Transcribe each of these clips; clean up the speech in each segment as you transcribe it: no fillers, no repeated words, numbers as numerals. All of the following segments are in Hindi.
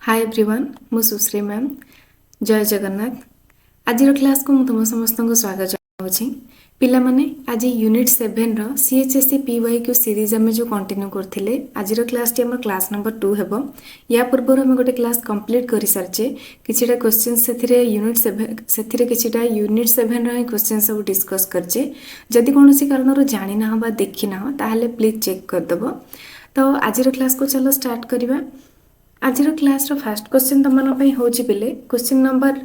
हाय एवरीवन मु सुश्री मैम जय जगन्नाथ आज क्लास को तुम समस्त को स्वागत चाहूँगी पिला माने आज यूनिट 7 रो CHSE PYQ सीरीज आम जो कंटिन्यू करथिले आज क्लास टी हमर क्लास नंबर 2 हेबो या पूर्व हम गोटे क्लास कंप्लीट करि सारचे किछिटा क्वेश्चन सेथिरे यूनिट 7 सेथिरे किछिटा यूनिट 7 रो क्वेश्चन सब डिस्कस करचे जदि कोनोसी कारण रो जानि ना हो बा देखि ना हो ताहले प्लीज चेक कर दबो। तो आज क्लास को चलो स्टार्ट करिबा। आज क्लास फास्ट क्वेश्चन तुम हो क्वेश्चन नंबर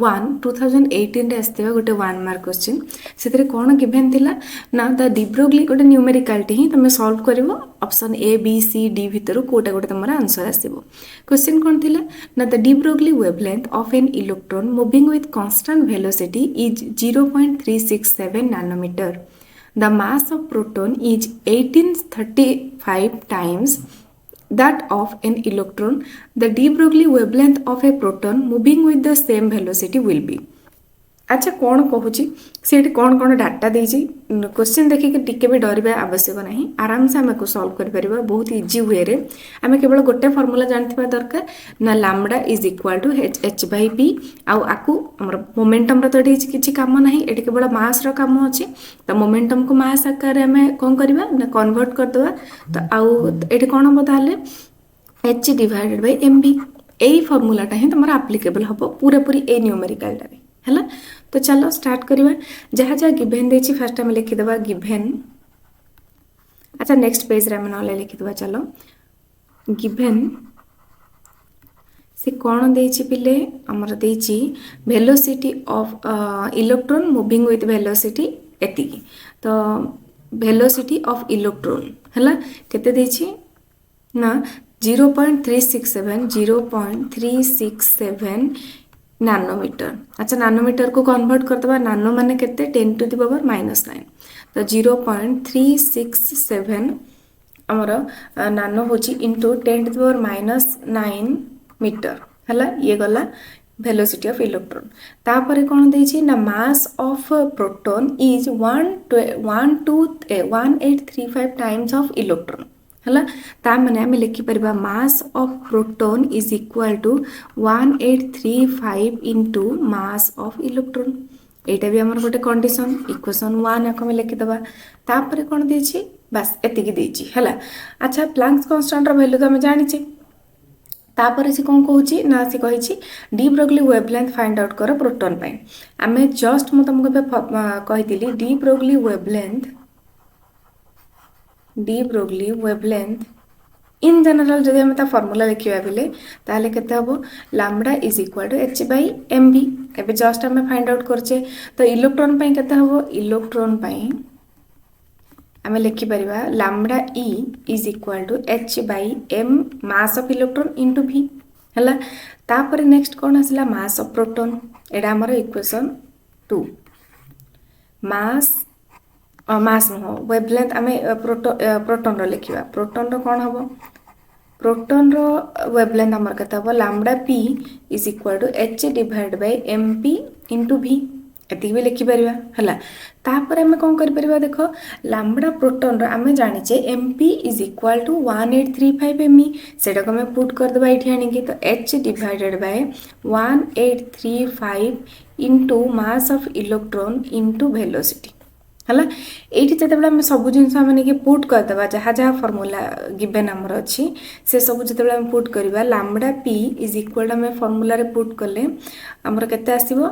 1 2018 आसता गोटे 1 मार्क क्वेश्चन से कौन गिवेन थिला ना द डी ब्रोग्ली गोटे न्यूमेरिकालटी ही तुम सॉल्व कर option A B C D भितर कोटा गोटे तुम आंसर आसो। क्वेश्चन कौन थिला ना the de Broglie wavelength of an electron moving with constant velocity is 0.367 nanometer. The mass of proton is 1835 times that of an electron. The de Broglie wavelength of a proton moving with the same velocity will be। अच्छा कौन कहूँ से कौन कौन डाटा देजी क्वेश्चन देखिए टिके भी डरवा आवश्यक नहीं आराम से आम सॉल्व कर बहुत इजी वे रे आम केवल गोटे फॉर्मूला जानथिबा दरकार ना lambda is equal to h by P आकु हमर मोमेंटम तो ये किसी काम ना ये केवल मास रो काम अच्छे तो मोमेंटम को मास आकार आम कौन करवा ना कन्वर्ट करदे तो आउ कौन हम ताले h divided by m b यही फॉर्मूलाटा ही तुम आप्लिकेबल हम पूरा पूरी ए न्यूमेरिकलटा है। तो चलो स्टार्ट करिबा जहाँ जहाँ गिवेन देछि फर्स्ट आम लिखिदेबा गिवेन। अच्छा नेक्स्ट पेज रे आम नले लिखिदेबा चलो गिवेन से कौन देछि पिले हमर देछि velocity of electron moving with velocity एतिकी तो वेलोसिटी ऑफ इलेक्ट्रॉन हला केते देछि ना 0.367 नैनोमीटर। अच्छा नैनोमीटर को कन्वर्ट करदबा नानो माने केते 10 टू द पावर -9 तो 0.367 हमर नानो होची into 10 to the power -9 meter हला ये गला वेलोसिटी ऑफ इलेक्ट्रॉन। तापरे कोन देछि ना mass of proton is 1835 times of electron हला ता माने हम लिखि परबा mass of proton is equal to 1835 into mass of electron एटा भी हमर गोटे कंडीशन इक्वेशन 1 याक हम लिखि दबा। तापरे कोन देछि बस एतिकी देछि हला। अच्छा प्लैंक्स कांस्टेंट रो वैल्यू तो हम जानि छी तापरे से कौन कहूँ ना से कही de Broglie wavelength find out कर प्रोटॉन पाई आम जस्ट मुझे तुमको कही de Broglie wavelength in general जब हम फॉर्मूला लिखा बेले ताले केते हबो lambda is equal to h by m b एबे जस्ट आम फाइंड आउट करछे तो इलेक्ट्रॉन पाई केते हबो इलेक्ट्रॉन पाई आम लिखि परिबा lambda e is equal to h by m mass of electron into v हला। तापर नेक्स्ट कोन आसला मास ऑफ प्रोटॉन एडा हमर इक्वेशन 2 मास नो वेवलेंथ आम प्रोटॉन रो लिखिबा प्रोटॉन रो कोन हबो प्रोटॉन रो वेवलेंथ हमर कता हबो lambda p is equal to h divide by mp into v एति भी लिखि परिबा हला। तापर हम कोन करि परिबा देखो लैम्बडा प्रोटॉन रो आमे जानि छे mp is equal to 1835 me सेटा को हम पुट कर देबा इठी आनि कि तो h divided by 1835 into mass of electron into velocity हला। एठी जतेबेला हम सब जिंस माने कि पुट कर देबा जहा जहा फार्मूला गिवन हमर अछि से सब जतेबेला हम पुट करबा lambda p is equal to हम फार्मूला रे पुट करले हमर केते आसीबो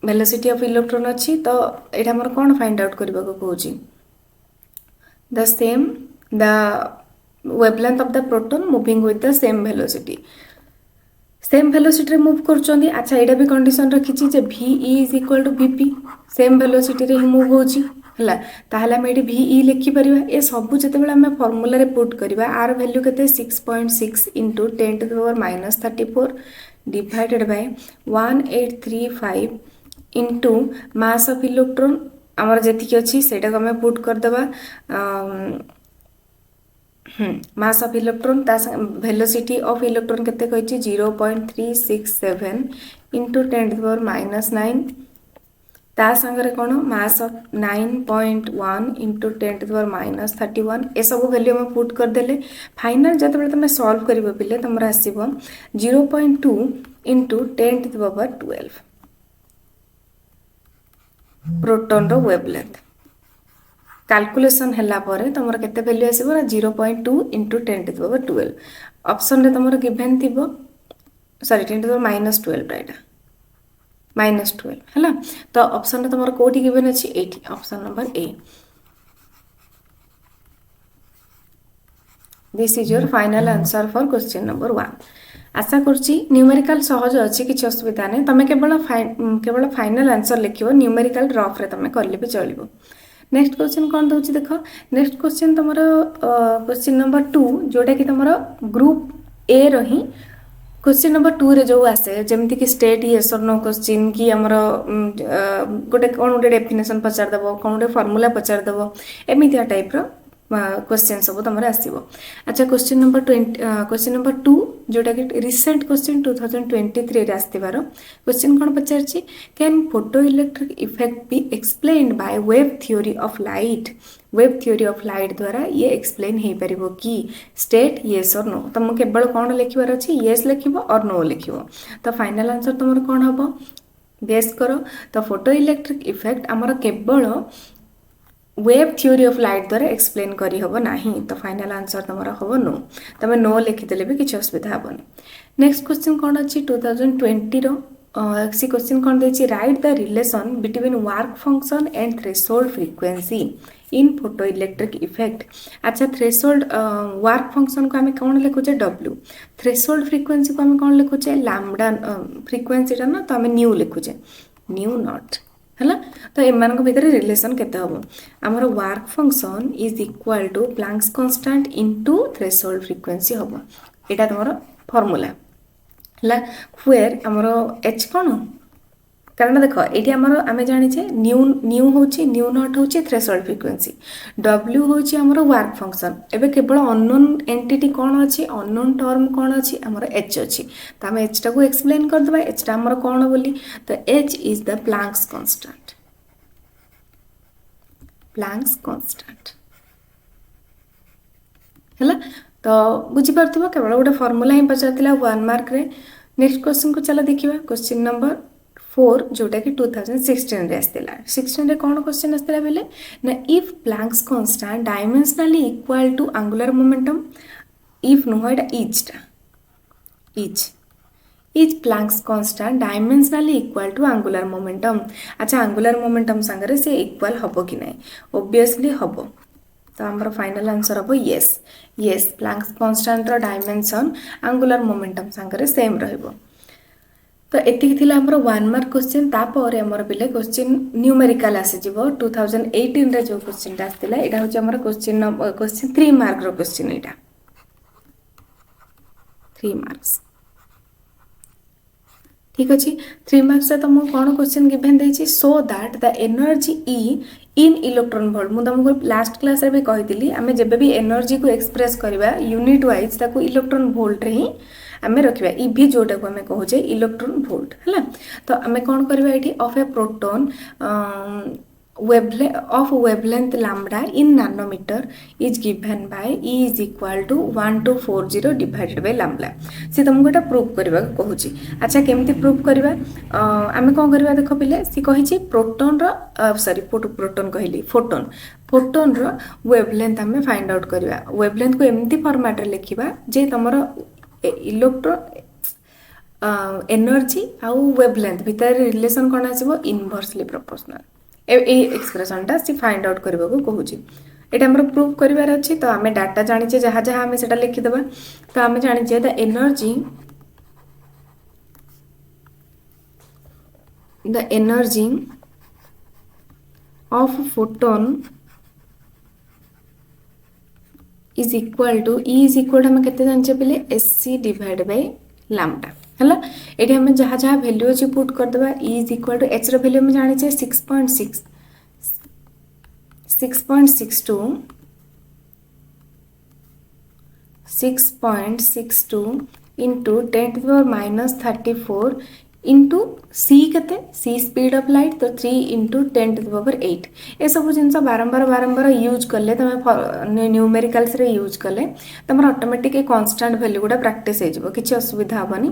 वेलोसिटी ऑफ इलेक्ट्रॉन अच्छी तो एटा हमर कोन फाइंड आउट करबा को कहूची the wavelength of the proton moving with the same velocity रे मूव करचोंदी। अच्छा एटा भी कंडीशन रखिची जे ve is equal to vp same velocity रे ही मूव होची हला ताहले हम एटी ve लिखि परिबा ए सब जतेबेला हम फार्मूला रे पुट करबा आर वैल्यू केते 6.6 into 10 to the power -34 divided by 1835 into mass of electron आमर जेतिकी अछि सेटा को हम पुट कर देबा मास ऑफ इलेक्ट्रॉन ता वेलोसिटी ऑफ इलेक्ट्रॉन केते कहिछि 0.367 इनटू 10 टू द पावर -9 ता सांगरे कौन mass of 9.1 into 10 to the power minus 31 ए सब वैल्यू हम पुट करदेले फाइनल जो तुम सॉल्व कर पे तुम आसो 0.2 into 10 to the power 12 proton रो वेवलेंथ कैलकुलेशन हैला परे तुमर केते वैल्यू आसीबो 0.2 into 10 to the power 12 option रे तुमर गिवन थिबो sorry 10 to the power minus 12 right minus 12 है तो ऑप्शन रे तुमर कोठी गिवन अछि 80 option number A this is your final answer for question number 1 आशा करछि न्यूमेरिकल सहज अछि किछ असुविधा नै तमे केवल फाइनल आंसर लिखिबो न्यूमेरिकल रफ रे तमे करले भी चलिबो नेक्स्ट क्वेश्चन कौन दउछि देखो नेक्स्ट क्वेश्चन तुमरो क्वेश्चन नंबर 2 जोटा कि तुमरो ग्रुप ए रही क्वेश्चन नंबर 2 रे जो आसे जेमति कि स्टेट यस और नो क्वेश्चन कि हमरो गोटे कोन गोटे डेफिनेशन पचार दबो कोन गोटे फार्मूला पचार दबो एमितिया टाइप रो क्वेश्चन सब तुम आसो अच्छा क्वेश्चन नंबर 2 जोटा कि रिसेंट क्वेश्चन 2023 आसबार क्वेश्चन कौन पचार can photoelectric effect be explained by wave theory of light wave theory of light द्वारा ये एक्सप्लेन हो पार कि स्टेट येस और नो तुम केवल कौन लिखार अच्छी येस लिख और नो लिख तो फाइनल आंसर तुम कौन हम गेस कर तो फोटो इलेक्ट्रिक इफेक्ट आमर केवल वेव थ्योरी ऑफ लाइट द्वारा एक्सप्लेन करी हबो नाही तो फाइनल आंसर तमरा हबो नो तमे नो लिखिदेले भी किछ असुविधा हबोनी नेक्स्ट क्वेश्चन कोन अछि 2020 रो सी क्वेश्चन कोन देछि write the relation between work function and threshold frequency in photoelectric effect अच्छा थ्रेशोल्ड वर्क फंक्शन को हमें कौन लिखुचे w थ्रेशोल्ड फ्रीक्वेंसी को हमें कौन लिखुचे लैम्बडा फ्रीक्वेंसी टा ना तो हमें न्यू लिखुचे न्यू नॉट है तो एम भितर रिलेशन केते हम आमर work function is equal to Planck's constant into threshold frequency हम एटा तुम फॉर्मूला है व्वेयर आमर एच कौन कारण देख ये आम जाचे न्यू न्यू हूँ न्यू नॉट हूँ थ्रेशोल्ड फ्रीक्वेंसी डब्ल्यू हूँ आमर वर्क फंक्शन एवं केवल अननोन एंटिटी कौन अच्छी अननोन टर्म कौन अच्छी आमर एच अच्छी तो आम एच टा को एक्सप्लेन करदे एच टा आमर कौन बोली तो H is the Planck's constant है तो बुझीपार केवल गोटे फॉर्मूला ही पचार 1 मार्क रे नेक्स्ट क्वेश्चन को चला देखिए क्वेश्चन नंबर 4 जोटा कि 2016 रे आस्तिला 16 रे कौन क्वेश्चन आस्तिला बेले ना if Planck's constant dimensionally equal to angular momentum if no एटा is Planck's constant dimensionally equal to angular momentum अच्छा एंगुलर मोमेंटम संगे से इक्वल हबो कि नै ऑब्वियसली हबो तो आमर फाइनल आंसर हम येस प्लांक्स कांस्टेंट रो डायमेंशन एंगुलर मोमेंटम संगे सेम रहइबो तो एतिक थिला हमर 1 मार्क क्वेश्चन तापर हमर पिले क्वेश्चन न्यूमेरिकल आसी जिवो 2018 रे जो क्वेश्चन आस्तिला एटा होचे हमर क्वेश्चन 3 मार्क रो क्वेश्चन एटा 3 मार्क्स ठीक अच्छे 3 मार्क्स से तुमको कौन क्वेश्चन गिवन देछि so that the energy E in electron volt मु तुमको लास्ट क्लास रे भी कहितली आमे जेबे भी एनर्जी को एक्सप्रेस करबा यूनिट वाइज ताको इलेक्ट्रॉन वोल्ट रे ही आमे रखिबा ईवी जोटा को आमे कहूचे इलेक्ट्रॉन वोल्ट है तो आमे कौन करबा एठी of A proton wavelength lambda in nanometer is given by E is equal to 1240 divided by lambda से तुमको एटा प्रूव करबा कहूची अच्छा केमती प्रूव करबा आमे कोन करबा देखो पिले सी कहिची प्रोटॉन रो सॉरी प्रोटॉन कहली फोटोन रो वेवलेंथ आमे फाइंड आउट करबा वेवलेंथ को एमती फॉर्मेट रे लिखिबा जे तमरो इलेक्ट्रॉन एनर्जी आउ वेवलेंथ भीतर रिलेशन कोन आसीबो इनवर्सली प्रोपोर्शनल एक्सप्रेशन टा सी फाइंड आउट करबा को कहूची एटा हमर प्रूव करिवार अछि तो आमे डाटा जानि छे जहा जहा आमे सेटा लिखि देबा तो आमे जानि छे the energy of photon is equal to E is equal to हम केते जानि छे पहिले SC डिवाइड बाय लैम्बडा है ये हमें जहाँ जहाँ वैल्यू अच्छी पुट कर देबा E is equal to H value में जाने 6.62 into 10 to the power minus 34 into C केते सी स्पीड ऑफ लाइट तो 3 इंटू 10⁸ ए सब जिनस बारंबार बारंबार यूज कले तुम न्यूमेरिकल्स रे यूज कले तुम ऑटोमेटिक कांस्टेंट वैल्यू गुडा प्रैक्टिस हो किसी असुविधा हेनी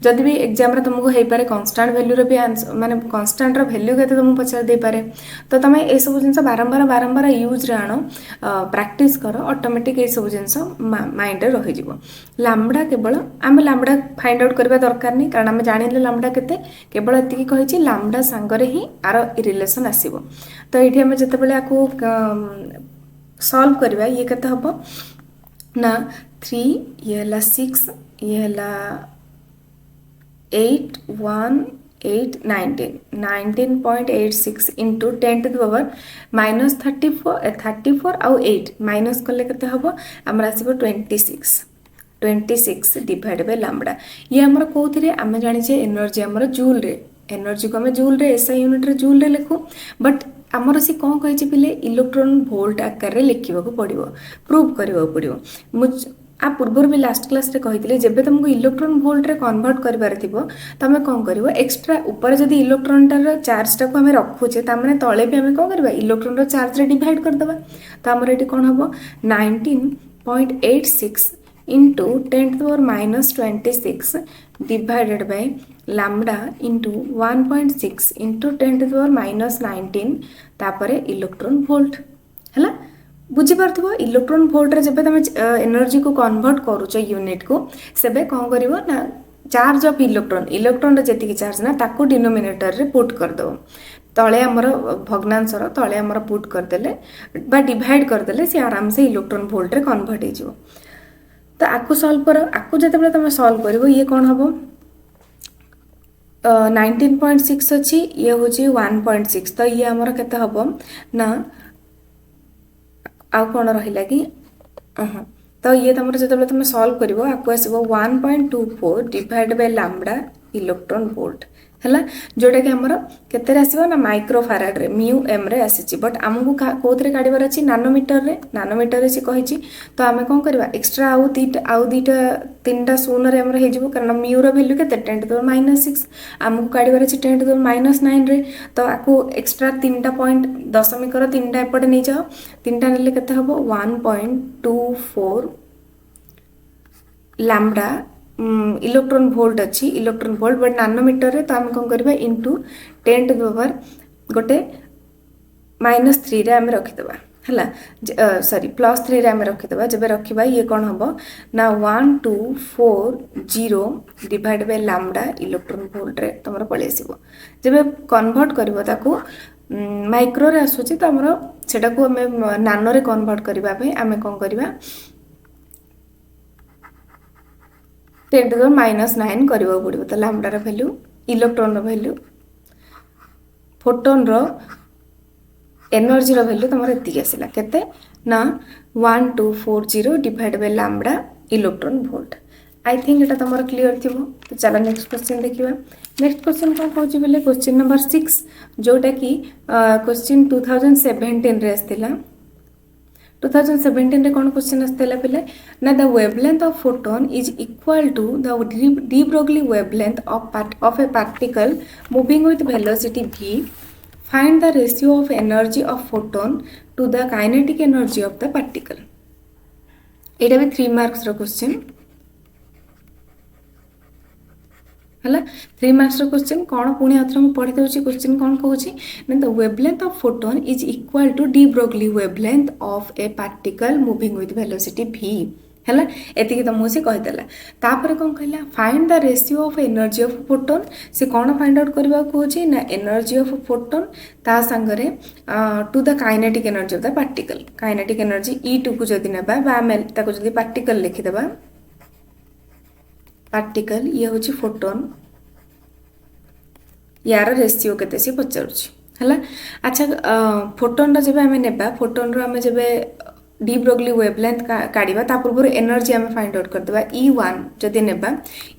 जदि भी एग्जाम रे तुमको हो पारे कांस्टेंट वैल्यू रे भी आंसर माने कांस्टेंट रो वैल्यू केते तुमको पचार दे पारे तो तुम ए सब जिनस बारंबार बारंबार यूज रे आनो प्रैक्टिस करो ऑटोमेटिक ए सब जिनस माइंड रे रहि जिवो लैम्बडा केवल आम लैम्बडा फाइंड आउट करबा दरकार नहीं कारण आम जानिले लैम्बडा केते केवल एतिकी कहिछि लैम्बडा संगरे ही आर रिलेशन आसीबो तो एठी हम जते आकू सॉल्व करबा ये केते हबो ना 3 ये हला 6 ये हला 8 1 8 19.86 इंटू 10⁻34 आउ 8 माइनस कले केते हबो हमरा आसीबो 26 डिवाइड बाय लैम्बडा ये हमर कोथिरे आमे जानि छे एनर्जी हमर जूल रे एनर्जी को आमे जूल रे एसआई यूनिट रे जूल रे लिखु बट आमर सी कौन कही पिले इलेक्ट्रॉन वोल्ट आकार रे लिखिबा को पड़िबो प्रूव करबा पड़िबो आ पूर्वर भी लास्ट क्लास रे कहितले जेबे तुमको इलेक्ट्रॉन वोल्ट रे कन्वर्ट करबार थिबो तमे कोन करिवो एक्स्ट्रा ऊपर जदी इलेक्ट्रॉन टर चार्ज टा को हमें रखुचे त माने तळे भी हमें कोन करबा इलेक्ट्रॉन रो चार्ज रे डिवाइड कर दबा त हमर एटी कोन हबो 19.86 into 10⁻26 divided by lambda into 1.6 into 10⁻19 तापरे इलेक्ट्रॉन वोल्ट हैला बुझी पारथिबो इलेक्ट्रॉन वोल्ट रे जबे तमे एनर्जी को कन्वर्ट करूछ यूनिट को सेबे कोन करिवो ना चार्ज ऑफ इलेक्ट्रॉन रे जेतिकी चार्ज ना ताको डिनोमिनेटर रे पुट कर दो तले हमर भग्नांशर तले हमर पुट कर देले बा डिवाइड कर देले से आराम से इलेक्ट्रॉन वोल्ट रे कन्वर्ट हे जिवो तो आपको सॉल्व करो आपको जते बेले तुम सॉल्व करिवो ये कोन हबो 19.6 अछि ये होची 1.6 तो ये हमर केते हबो ना आ कोन रहिला कि तो ये तुमर जते बेले तुम सॉल्व करिवो आपको आसीबो 1.24 divide by lambda electron volt हैला जोटा कि हमर केते आसीबो ना माइक्रो फैराड रे म्यू एम रे आसीची बट हमहु कोथरे काढिबार अछि नानोमीटर रे से कहिची तो आमे कोन करबा एक्स्ट्रा आउ दीटा तीनटा शून्य रे हमर हे जिवो कारण म्यू रो वैल्यू केते 10⁻⁻6 हमहु काढिबार अछि 10⁻⁹ रे तो आकु एक्स्ट्रा तीनटा पॉइंट दशमिक रो तीनटा एपटे नै जाओ तीनटा नेले केते हबो 1.24 लैम्बडा इलेक्ट्रॉन वोल्ट अच्छी इलेक्ट्रॉन वोल्ट बट नानोमीटर रे तो आम कौन करबा इंटू 10⁻⁻ गोटे -3 रे आम रखिदबा हला सॉरी +3 रे आम रखिदबा जबे रखिबा ये कौन हबो ना 1240 divide by lambda electron volt रे तमरो पळे आसीबो जबे कन्वर्ट करबो ताको माइक्रो रे आसुची त हमरो सेटा को हमें नानो रे कन्वर्ट करबा पे आमे कोन करबा 10⁻⁹ करबा पड़िबो त लैम्बडा रो वैल्यू इलेक्ट्रॉन रो वैल्यू फोटोन रो एनर्जी रो वैल्यू तमरो एतिक आसिला केते ना 1240 divide by lambda electron volt I think Etah तमरो clear थिबो तो चलो नेक्स्ट क्वेश्चन देखिबा नेक्स्ट क्वेश्चन कोन कहूची बेले क्वेश्चन नंबर 6 जोटा की क्वेश्चन 2017 रे आस्तिला 2017 रे कौन क्वेश्चन आस्तेला पिले ना the wavelength of photon is equal to the de Broglie wavelength of a particle moving with velocity v find the ratio of energy of photon to the kinetic energy of the particle एटा भी 3 मार्क्स रो क्वेश्चन हला 3 मार्क्स रो क्वेश्चन कोन पुणी अथर मु पढि देउची क्वेश्चन कोन कहूची न the wavelength of photon is equal to de Broglie wavelength of a particle moving with velocity v हला एतिकी त मु से कहि देला तापर कोन कहला find the ratio of energy of photon से कोन फाइंड आउट करबा कहूची ना एनर्जी ऑफ फोटोन ता संगरे to the kinetic energy of the particle kinetic energy e2 को जदी नेबा बा मेल ताको जदी पार्टिकल लिखि देबा पार्टिकल ये होची फोटोन यार रेशियो केते से पचारुची हला अच्छा फोटोन रो जेबे हमें नेबा फोटोन रो हमें जेबे डी ब्रोगली वेवलेंथ काढिबा ता पूर्व एनर्जी हमें फाइंड आउट कर देबा e1 जदी नेबा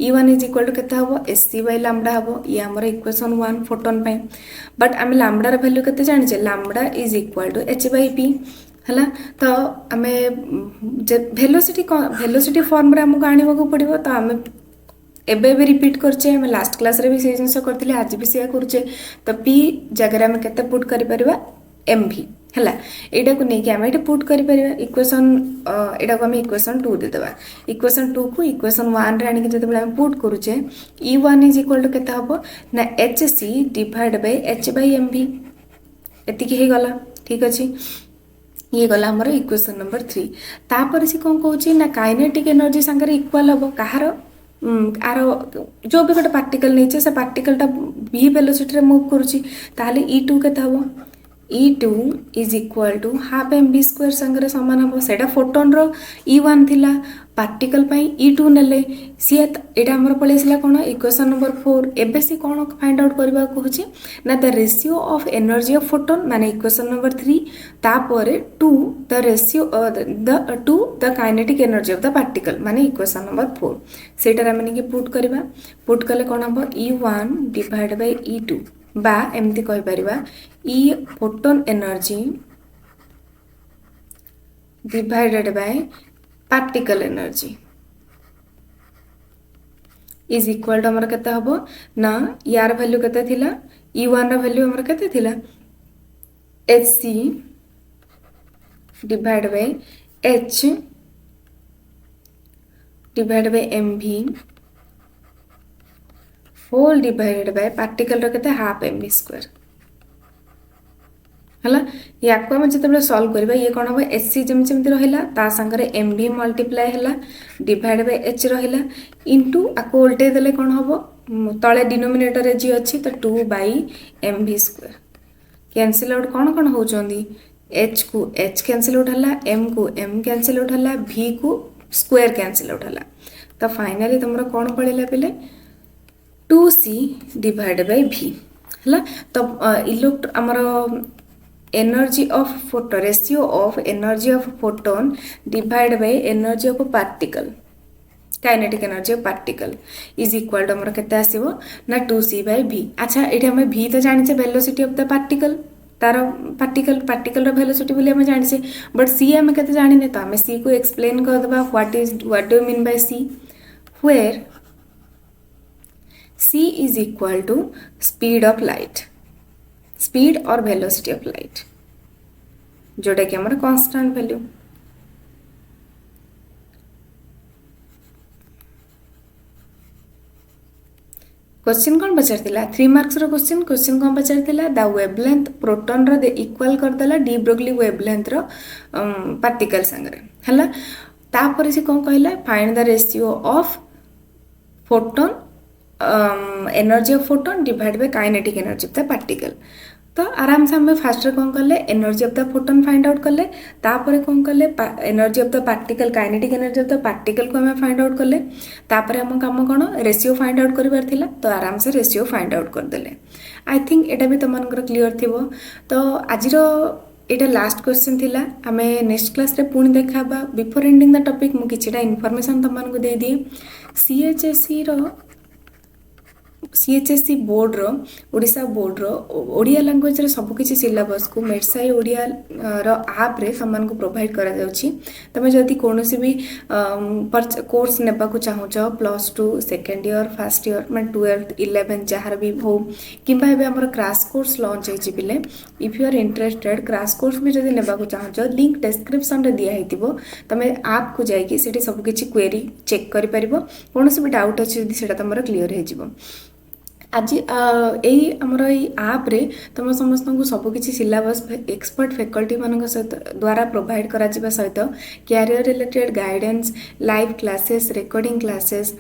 e1 इज इक्वल टू केते हबो sc बाय लैम्बडा हबो ये हमर इक्वेशन 1 फोटोन पे बट हमें लैम्बडा रो वैल्यू केते जानि छे lambda is equal to h by p हला तो हमें वेलोसिटी फॉर्म रे हमको आनिबा को पड़िबो तो हमें एबे भी रिपीट करछे हम लास्ट क्लास रे भी से जिंस करथिले आज भी से करूचे तो p जगह हम केते पुट करि परबा mv हला एटा को नै कि हम एटा पुट करि परबा इक्वेशन एटा को हम इक्वेशन 2 दे देबा इक्वेशन 2 को इक्वेशन 1 रे आनी के जते हम पुट करूचे e1 इज इक्वल टू केते हबो ना hc divide by h by mv एति कि हे गला ठीक अछि ये गला हमर इक्वेशन नंबर 3 तापर से कोन कहूची ना काइनेटिक एनर्जी संगे इक्वल हबो कहार आर जो भी गोटे पार्टिकल नहीं से पार्टिकलटा v वेलोसिटी रे मूव करूची ताले e2 केते हबो e2 is equal to half mv square संगे समान हबो सेटा फोटोन रो e1 थिला पार्टिकल पई e2 नेले सी एटा हमर पळेसला कोन इक्वेशन नंबर 4 एबे सी कोन फाइंड आउट करबा कहूची ना the ratio of energy of photon माने इक्वेशन नंबर 3 तापरे 2 the ratio two the kinetic energy of the particle माने इक्वेशन नंबर 4 सेटा माने कि पुट कले कोन हबो e1 डिवाइड बाय e2 बा एमती कहि परिबा e photon energy divided by particle energy is equal to हमर केते हबो ना यार वैल्यू केते थिला e1 रो वैल्यू हमर केते थिला hc divide by h divide by mv whole divided by particle रो केते हाफ mv स्क्वायर हला या को हम जते सॉल्व करबा ये कोन हो hc जेमति रहिला ता संगरे mv मल्टीप्लाई हला डिवाइड बाय h रहिला इनटू आको उल्टे देले कोन हो तळे डिनोमिनेटर रे जी अछि तो 2 बाय mv स्क्वायर कैंसिल आउट कोन हो चंदी h को h कैंसिल आउट हला m को m कैंसिल आउट हला v को स्क्वायर कैंसिल आउट हला तो फाइनली तुमरा कोन पड़िला पले 2c डिवाइड बाय v हला तो इलेक्ट्रो हमरो energy of photon ratio of energy of photon divided by energy of particle kinetic energy of particle is equal to हमर केते आसीबो ना 2c by v अच्छा एठी हम v तो जानि छे velocity of the particle तार पार्टिकल रो वेलोसिटी बोली हम जानि छे बट c हम केते जानि ने तो हम c को एक्सप्लेन कर दबा what do mean by c where c is equal to speed of light speed और वेलोसिटी ऑफ लाइट जोटा कि हमारा कांस्टेंट वैल्यू क्वेश्चन कौन पचारथिला 3 मार्क्स रो क्वेश्चन कौन पचारथिला द वेवलेंथ प्रोटॉन रो इक्वल कर देला डी ब्रोगली वेवलेंथ रो पार्टिकल संगे हला तापर से कौन कहला find the ratio of photon energy of photon divide by kinetic energy of the particle तो आराम से हमें फास्ट कौन कले energy of the photon find out कले तापर कौन कले energy of the particle kinetic energy of the particle को हमें फाइंड आउट कले तापर हम काम कौन रेशियो फाइंड आउट करिवार थिला तो आराम से रेशियो फाइंड आउट कर देले आई थिंक एटा भी तमनकर क्लियर थिबो तो आजिरो एटा लास्ट क्वेश्चन थिला हमें नेक्स्ट क्लास रे पुणी देखाबा बिफोर एंडिंग द टॉपिक मु किछटा इन्फॉर्मेशन तमन को दे दिए सीएचएसई रो CHSE बोर्ड रो ओडिशा बोर्ड रो ओडिया लैंग्वेज रे सब किछि सिलेबस को मेडसाई ओडिया रो ऐप रे समान को प्रोवाइड करा जाउछि तमे जदी कोनोसी भी कोर्स नेबा को चाहौ छ +2 सेकंड ईयर फर्स्ट ईयर मैं 12th 11th जहार भी हो किबा बे हमर क्रैश कोर्स लॉन्च हेछि बिले if you are interested crash course भी जदी नेबा को चाहौ छ लिंक डिस्क्रिप्शन रे दिया हेतिबो तमे ऐप को जाई कि सेठी सब किछि क्वेरी चेक करि परिबो कोनोसी भी डाउट अछि जदी सेटा तमरा क्लियर हे जिवो आज यही आमर ऐप रे तुम समस्त को सबकि सिलेबस एक्सपर्ट फैकल्टी मान सहित द्वारा प्रोवाइड करा सहित career related guidance live classes recording classes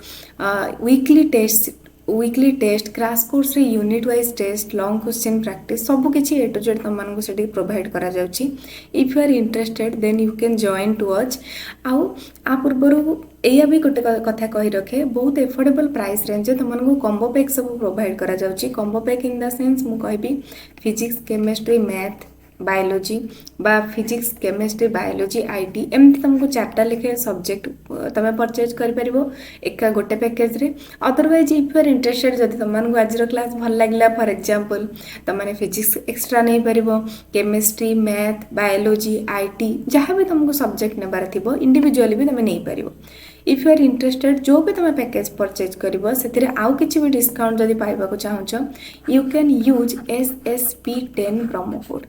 weekly test crash course रे unit wise test long question practice सब किछि ए टू जेड तुम को सेठी प्रोवाइड करा जाउछि if you are interested then you can join to watch आउ आ पूर्व एया भी गोटे कथा कही रखे बहुत एफोर्डेबल प्राइस रेंज तुमको कॉम्बो पैक सब प्रोवाइड करा जाउछि combo pack in the sense मु कहबी फिजिक्स केमिस्ट्री मैथ बायोलॉजी बा फिजिक्स केमिस्ट्री बायोलॉजी आईटी एमती तुमको 4टा लेखे सब्जेक्ट तमे परचेज कर परिबो एका गोटे पैकेज रे otherwise if you are interested जदि तुमको आज क्लास भल लागला फॉर एग्जांपल तमने फिजिक्स एक्स्ट्रा नहीं परिबो केमिस्ट्री मैथ बायोलॉजी आईटी जहाँ भी तुमको सब्जेक्ट नेबार थिबो इंडिविजुअली भी तमे नहीं परिबो इफ यू आर इंटरेस्टेड जो भी तुम पैकेज परचेज कर से आउ कि भी डिस्काउंट जब पाइबा चाहो you can use SSP10 promo code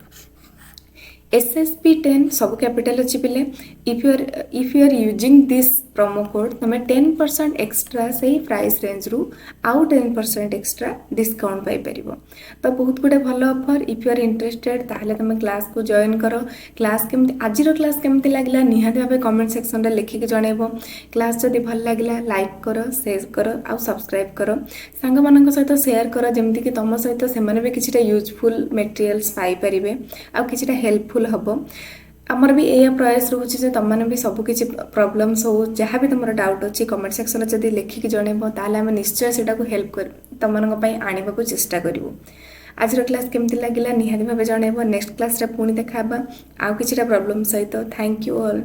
SSP10 सब कैपिटल अच्छी पिले if you are using this promo code तुम 10% एक्सट्रा से ही प्राइस रेंज रु आउ 10% एक्सट्रा डिस्काउंट पाइपर तो बहुत गुटे भल offer if you are interested ताहले तुम क्लास को जॉइन कर क्लास केमती आज क्लास केमती लगे निहाती भाव कमेंट सेक्शन रे लिखिक जनइब क्लास जदि भल लगे लाइक कर शेयर कर आ सब्सक्राइब कर सांग मान सहित शेयर कर जमती कि तुम सहित से भी किसी यूजफुल मटेरियल्स पाइपर आ कि हेल्पफुल हम आमर भी यह प्रयास रोचे तुमने भी सबकि प्रोब्लेम्स हो जहाँ भी तुम डाउट अच्छी कमेंट सेक्शन जब लिखिक जनइब ताले आम निश्चय से हेल्प कर तुम आने को चेष्टा करूँ आज क्लास केमती लगे निहाती भाव जनइब नेक्स्ट क्लास पुणी देखा आउ कि प्रोब्लेम सहित थैंक यू ऑल।